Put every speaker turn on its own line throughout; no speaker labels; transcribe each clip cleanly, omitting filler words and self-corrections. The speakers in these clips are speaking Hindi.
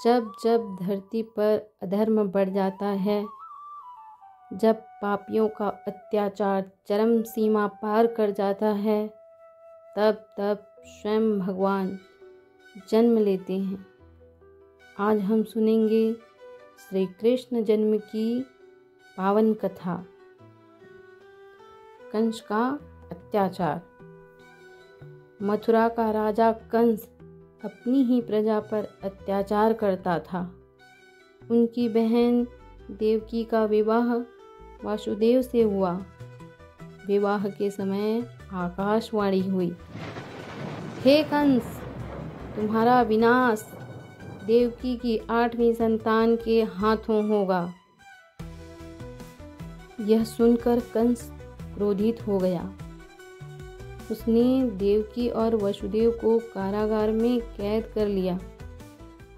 जब जब धरती पर अधर्म बढ़ जाता है, जब पापियों का अत्याचार चरम सीमा पार कर जाता है, तब तब स्वयं भगवान जन्म लेते हैं। आज हम सुनेंगे श्री कृष्ण जन्म की पावन कथा। कंस का अत्याचार। मथुरा का राजा कंस अपनी ही प्रजा पर अत्याचार करता था। उनकी बहन देवकी का विवाह वासुदेव से हुआ। विवाह के समय आकाशवाणी हुई, हे कंस, तुम्हारा विनाश देवकी की 8वीं संतान के हाथों होगा। यह सुनकर कंस क्रोधित हो गया। उसने देवकी और वसुदेव को कारागार में कैद कर लिया।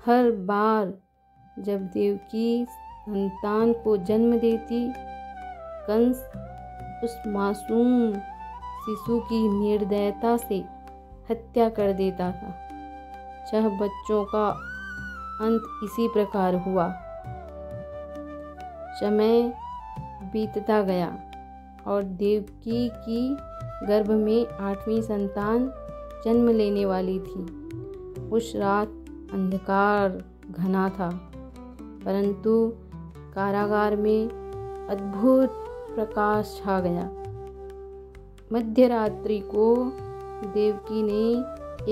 हर बार जब देवकी संतान को जन्म देती, कंस उस मासूम शिशु की निर्दयता से हत्या कर देता था। 6 बच्चों का अंत इसी प्रकार हुआ। समय बीतता गया और देवकी की गर्भ में 8वीं संतान जन्म लेने वाली थी। उस रात अंधकार घना था, परंतु कारागार में अद्भुत प्रकाश छा गया। मध्यरात्रि को देवकी ने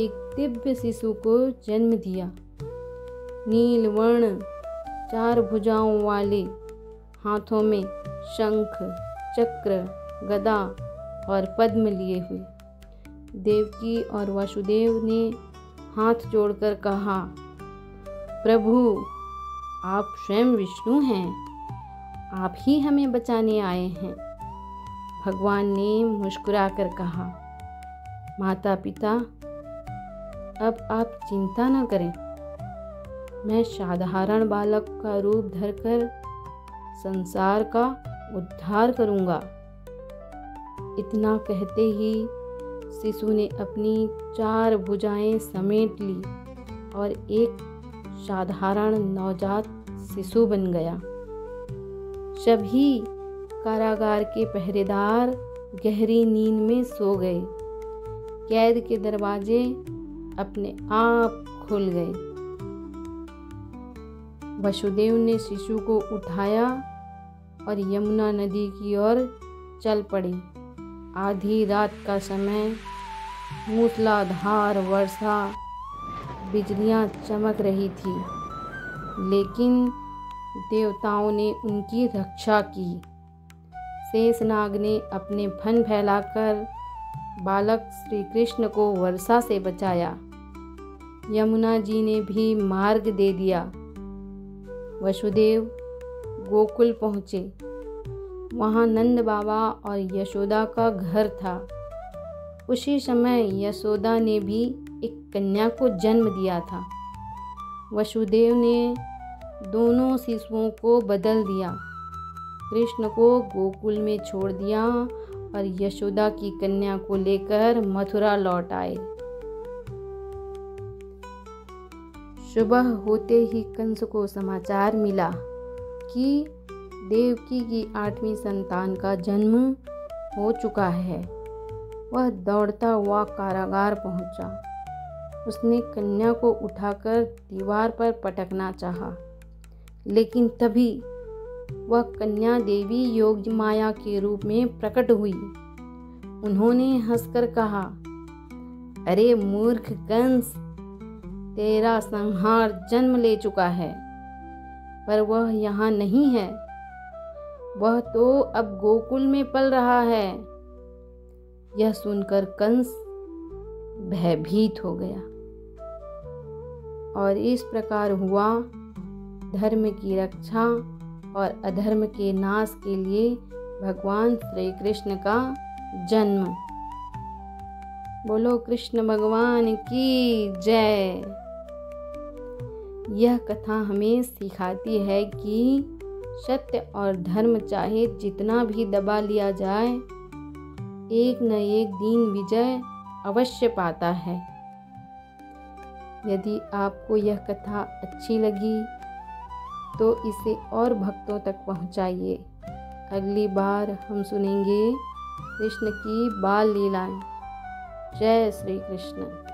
एक दिव्य शिशु को जन्म दिया। नीलवर्ण 4 भुजाओं वाले, हाथों में शंख, चक्र, गदा और पद्म लिए हुए। देवकी और वासुदेव ने हाथ जोड़कर कहा, प्रभु, आप स्वयं विष्णु हैं, आप ही हमें बचाने आए हैं। भगवान ने मुस्कुराकर कहा, माता पिता, अब आप चिंता न करें। मैं साधारण बालक का रूप धरकर संसार का उद्धार करूंगा। इतना कहते ही शिशु ने अपनी 4 भुजाएं समेट ली और एक साधारण नवजात शिशु बन गया। सभी कारागार के पहरेदार गहरी नींद में सो गए। कैद के दरवाजे अपने आप खुल गए। वसुदेव ने शिशु को उठाया और यमुना नदी की ओर चल पड़े। आधी रात का समय, मूसलाधार वर्षा, बिजलियां चमक रही थी, लेकिन देवताओं ने उनकी रक्षा की। शेषनाग ने अपने फन फैलाकर बालक श्री कृष्ण को वर्षा से बचाया। यमुना जी ने भी मार्ग दे दिया। वसुदेव गोकुल पहुँचे। वहाँ नंद बाबा और यशोदा का घर था। उसी समय यशोदा ने भी एक कन्या को जन्म दिया था। वसुदेव ने दोनों शिशुओं को बदल दिया। कृष्ण को गोकुल में छोड़ दिया और यशोदा की कन्या को लेकर मथुरा लौट आए। सुबह होते ही कंस को समाचार मिला कि देवकी की 8वीं संतान का जन्म हो चुका है। वह दौड़ता हुआ कारागार पहुंचा। उसने कन्या को उठाकर दीवार पर पटकना चाहा, लेकिन तभी वह कन्या देवी योग माया के रूप में प्रकट हुई। उन्होंने हंसकर कहा, अरे मूर्ख कंस, तेरा संहार जन्म ले चुका है, पर वह यहाँ नहीं है। वह तो अब गोकुल में पल रहा है। यह सुनकर कंस भयभीत हो गया। और इस प्रकार हुआ धर्म की रक्षा और अधर्म के नाश के लिए भगवान श्री कृष्ण का जन्म। बोलो कृष्ण भगवान की जय। यह कथा हमें सिखाती है कि सत्य और धर्म चाहे जितना भी दबा लिया जाए, एक न एक दिन विजय अवश्य पाता है। यदि आपको यह कथा अच्छी लगी तो इसे और भक्तों तक पहुंचाइए। अगली बार हम सुनेंगे कृष्ण की बाल लीलाएं। जय श्री कृष्ण।